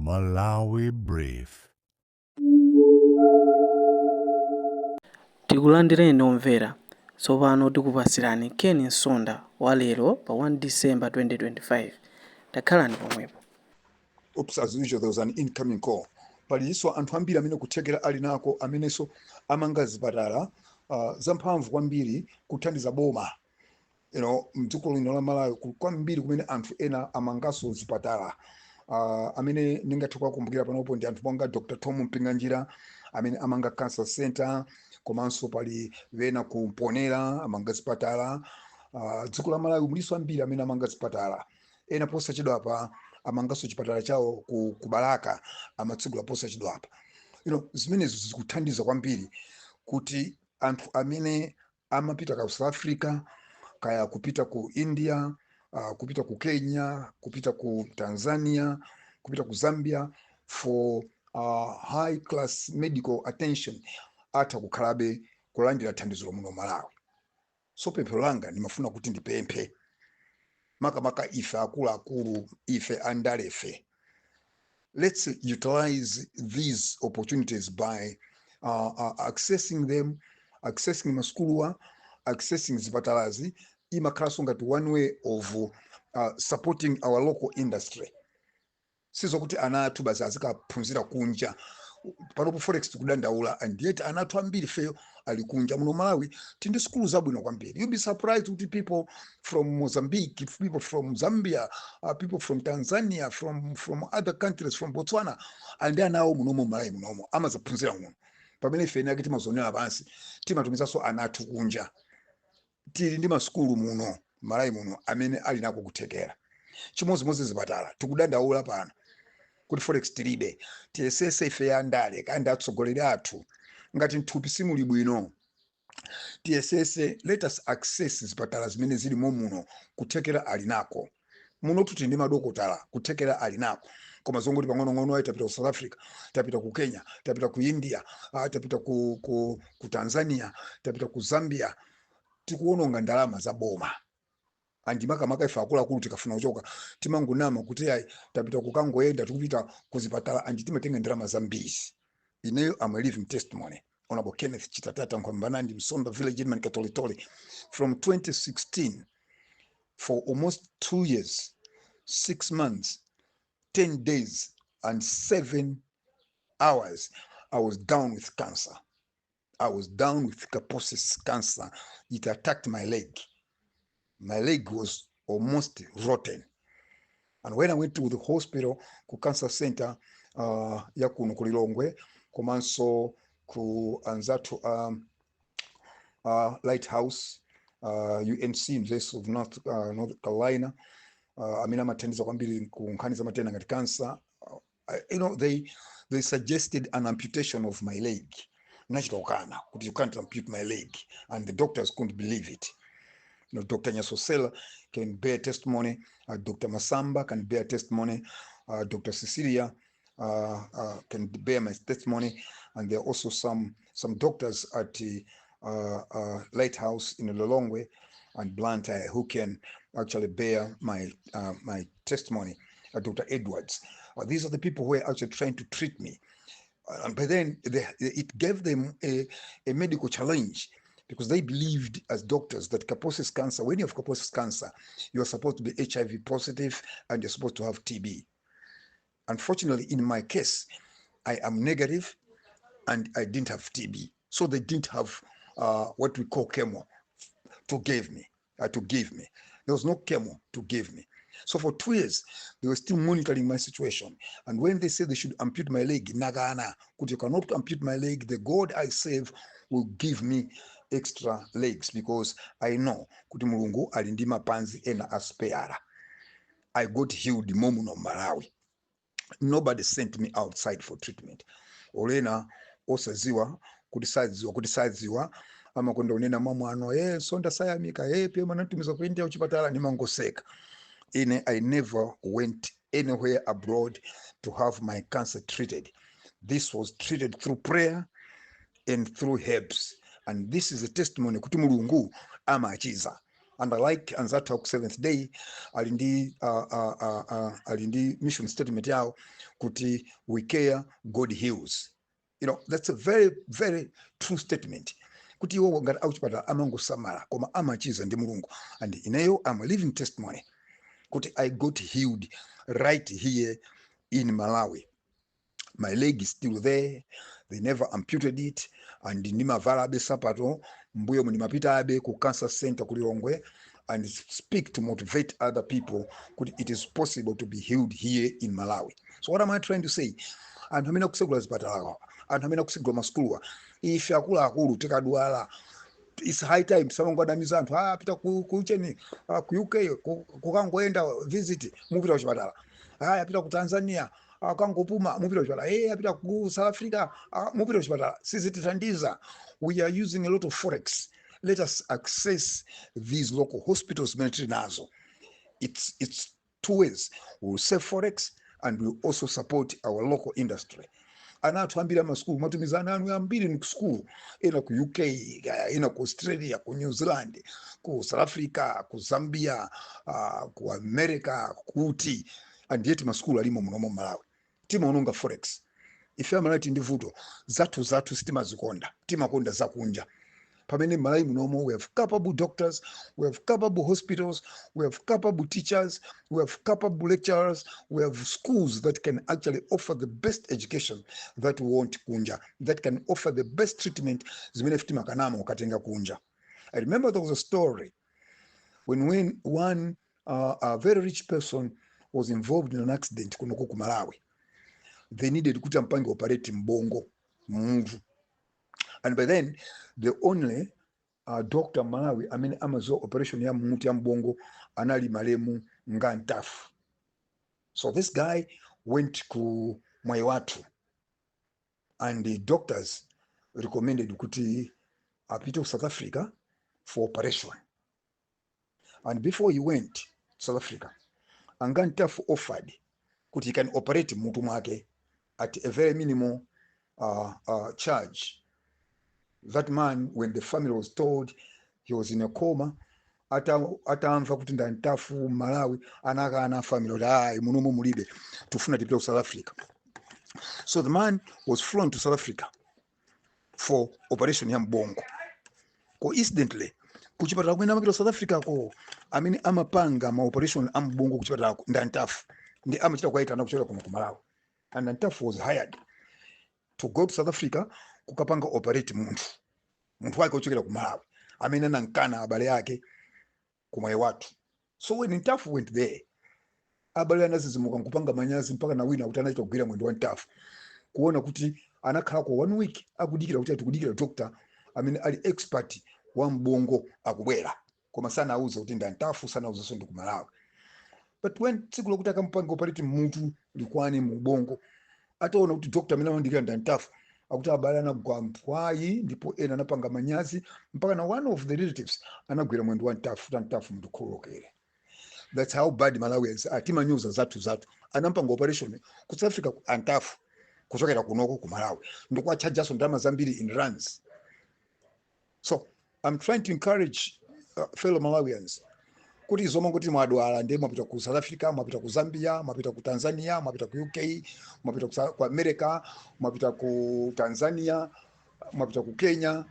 Malawi Brief. Tikulandireni omvera, tsopano tikupasirani Ken Nsonda wa lero pa 1 December 2025. Takhalani pomwepo. Oops, as usual, there was an incoming call. Paliso anthu ambiri amene kuthekera ali nako amenenso amanga zipatala zamphamvu kwambiri kuthandiza boma. Mdziko lino la Malawi kwambiri kumene anthu ena amangaso zipatala. Amene ningathe kukumbukira panopo ndi anthu monga Dr. Tom Mpinganjira amene amanga cancer center, komanso pali wena kumponera amanga zipatala. Dziko la Malawi muliso ambiri amene amanga zipatala. Ena posachedwa apa amangaso chipatala chawo ku Baraka amatsegula posachedwa apa. Zimenezo zikuthandiza kwambiri kuti anthu amene amapita ku South Africa, kaya kupita ku India, kupita ku Kenya, kupita ku Tanzania, kupita ku Zambia for high class medical attention atha kukhalabe kulandira thandizo muno Malawi. So pempho langa ndimafuna kuti ndipemphe makamaka ife akulu ife andalefe. Let's utilize these opportunities by accessing them, accessing masukuluwa, accessing zipatalazi, imakhalanso ngati one way of supporting our local industry. Sizo kuti ana athu basi azikaphunzira kunja. Panopo forex tikudandaula and yet ana athu ambiri feyo ali kunja muno Malawi tindi skulu zabwino kwambiri. You'll be surprised with the people from Mozambique, people from Zambia, people from Tanzania, from other countries, from Botswana, and they are now munomo Malawi munomo amazaphunzira muno. Pamene fena kuti mazonera pansi timatumizaso ana athu kunja. Tili ndi masukulu muno Malawi muno amene ali nako kuthekera. Chimozimozi zipatala tikudandaula pano kuti forex tilibe tiyesese ife ya ndale kandi atsogoleri athu ngati nthupi simuli bwino tiyesese, let us access zipatala zimene zili muno kuthekera ali nako. Muno tuti ndi madokotala kuthekera ali nako. Koma zongoti pang'ono-ng'ono ayi tapita ku South Africa, tapita ku Kenya, tapita ku India, tapita ku Tanzania, tapita ku Zambia, tikuononga ndalama za boma. Andi makamaka ife akulu tikafuna kuchoka timangunama kuti ayi tapita kukangoenda tikupita kuzipatala andi timatenga ndalama zambiri. Ineyo I'm a living testimony. Honorable Kenneth Chitatata Nkwambanandi, Msonda Village in Katolitoli. From 2016, for almost 2 years, 6 months, 10 days, and 7 hours, I was down with cancer. I was down with Kaposi's cancer. It attacked my leg. My leg was almost rotten. And when I went to the hospital, ku cancer center, ya kuno ku Lilongwe, komanso ku Anzatu Lighthouse, UNC, University of North Carolina, amina mathandiza kwambiri ku nkhani za matenda ngati cancer. They suggested an amputation of my leg. Nachitokana kuti you can't ampute my leg, and the doctors couldn't believe it. Dr. Nyasosela can bear testimony, Dr. Masamba can bear testimony, Dr. Cecilia can bear my testimony, and there are also some doctors at the Lighthouse in Lilongwe and Blantyre who can actually bear my testimony. Dr. Edwards. These are the people who are actually trying to treat me. But then it gave them a medical challenge, because they believed as doctors that Kaposi's cancer, when you have Kaposi's cancer, you are supposed to be HIV positive and you're supposed to have TB. Unfortunately, in my case, I am negative and I didn't have TB. So they didn't have what we call chemo to give me. There was no chemo to give me. So for 2 years, they were still monitoring my situation. And when they said they should ampute my leg, Nagana, could you cannot ampute my leg, the God I save will give me extra legs, because I know kuti Mulungu alindima panzi ena aspeara. I got healed momuno Malawi. Nobody sent me outside for treatment. Olena osaziwa kutisaziwa ama kwenda unena mamwano sonda sayamika pia manatumiza kuindia uchipatala ni mangoseka. I never went anywhere abroad to have my cancer treated. This was treated through prayer and through herbs. And this is a testimony kuti Mulungu amachiza. And I like Anzatu 7th day alindi mission statement yao kuti we care, God heals. You know, that's a very, very true statement. Kuti iwo ngati auchipatala amangosamala koma amachiza ndi Mulungu. And ineyo I'm a living testimony kuti I got healed right here in Malawi. My leg is still there. They never amputed it. And ndimavala abe sapato mbuyo ndimapita abe ku cancer center ku Lilongwe and speak to motivate other people kuti it is possible to be healed here in Malawi. So what am I trying to say? Anthu amene akusegula zipatala, anthu amene akusegula masukuluwa, ife akuluakulu tikadwala, it's high time samangodamiza anthu apita ku UK kukangoenda visit mupita kuchipatala, apita ku Tanzania akangopuma mupita kuchipatala, apita ku South Africa mupita kuchipatala. Sizititandiza. We are using a lot of forex. Let us access these local hospitals military nazo. It's two ways. We'll save forex and we'll also support our local industry. Anatu ambiri ama school matumizana anu ambiri ni school ena ku UK, ena ku Australia, ku New Zealand, ku South Africa, ku Zambia, ku America, kuti and yet ma school alimo munomo Malawi. Tima ononga forex. Ife amalati ndi vuto zatu sitima zikonda, tima konda zakunja. Pamene Malawi munomo, we have capable doctors, we have capable hospitals, we have capable teachers, we have capable lecturers, we have schools that can actually offer the best education that won't kunja, that can offer the best treatment zimene fitima kanamo katenga kunja. I remember there was a story when one a very rich person was involved in an accident kuno ku Malawi. They needed kuti ampange operate mbongo muntu. And by then, the only doctor Malawi, I mean, amazo operation ya muntu ya mbongo, anali malemu Ngantafu. So this guy went to Mwaiwatu, and the doctors recommended kuti apite to South Africa for operation. And before he went to South Africa, Ngantafu offered kuti he can operate muntu mwake at a very minimal charge. That man, when the family was told he was in a coma, atamva kuti Ngantafu Malawi anakana family kuti munomo mulibe tufuna tipite ku South Africa. So the man was flown to South Africa for operation ya mbongo. Coincidentally, kuchipatala kwenda mapita South Africa ko amene amapanga ma operation ambongo kuchipatala Ngantafu ndi amachita kwaitana kuchokera kuno ku Malawi. And Ngantafu was hired to go to South Africa kukapanga operate muntu wake kuchokera ku Malawi amene anankana abale yake ku Mwaiwatu. So when Ngantafu went there, abale anazizimuka kupanga manyazi mpaka na wina kuti anachita kugwira mwendo wa Ngantafu kuona kuti anakhala kwa 1 week akudikira kuti atikudikira doctor amene ali expert wa mbongo akubwera koma sana auza kuti Ngantafu sana auza so ndi ku Malawi. But when tsiku lokuti akampanga operate muntu likwani mu bongo, ataona kuti doctor amene amandikira Ngantafu akuti abale anagwa mpwayi ndipo ena anapanga manyazi mpaka na one of the relatives anagwira mwendo wa Ngantafu mndu khulokere. That's how bad Malawians are. Timanyuza zatu anampanga operation ku South Africa ku Ngantafu kuchokera kunoko ku Malawi ndikwa charges ndama zambiri in rands. So I'm trying to encourage fellow Malawians kuti zoma kuti mwadwala ndi mwapita ku South Africa, mwapita ku Zambia, mwapita ku Tanzania, mwapita ku UK, mwapita ku America, mwapita ku Tanzania, mwapita ku Kenya,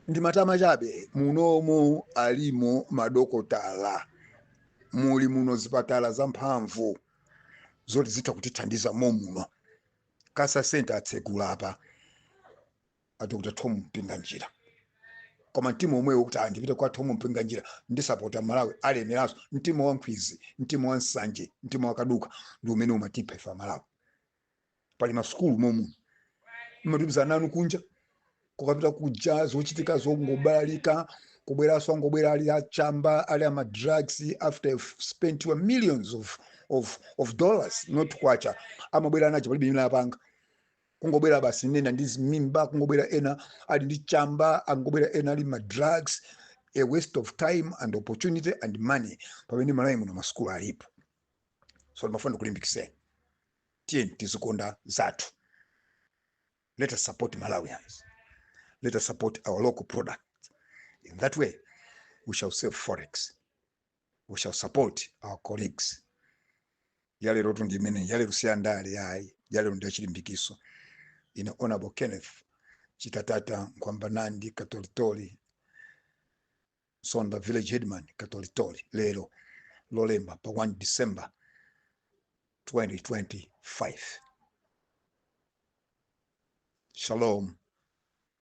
ndi matama chabe munomo alimo madokotala, muli muno zipatala zamphamvu zoti zita kutithandiza muno. Cancer center atsegula apa Dr. Tom Mpinganjira. Koma mtima omwe wokuti andipite kwa Tom Mpinganjira ndi support Malawi alemeraso mtima wa Mkwizi, mtima wa Nsanje, mtima wa Kaduka ndi umene umatipa ifa Malawi. Pali masukulu momu matumiza nanu kunja kukapita kuja zochitika zongobalalika kubweraso ngobwera ali achamba ali ama drugs after have spent millions of dollars not kwacha amabwera nacho palibe ina yapanga kungobwera basi nena ndizi mimba kungobwera ena ali ndi chamba angobwera ena ali ma drugs, a waste of time and opportunity and money pamene Malawi muno masukulu alipo. So mafano kulimbikise tiyeni tizikonda zatu. Let us support Malawians. Let us support our local product. In that way, we shall save forex. We shall support our colleagues. yalero tundi imene yalero siyandale yayi yalero ndi achilimbikiso. Ine Honorable Kenneth Chitatata Nkwamba Nandi Katolitoli Sonda Village Headman Katolitoli lero lolemba pa 1 December 2025. Shalom.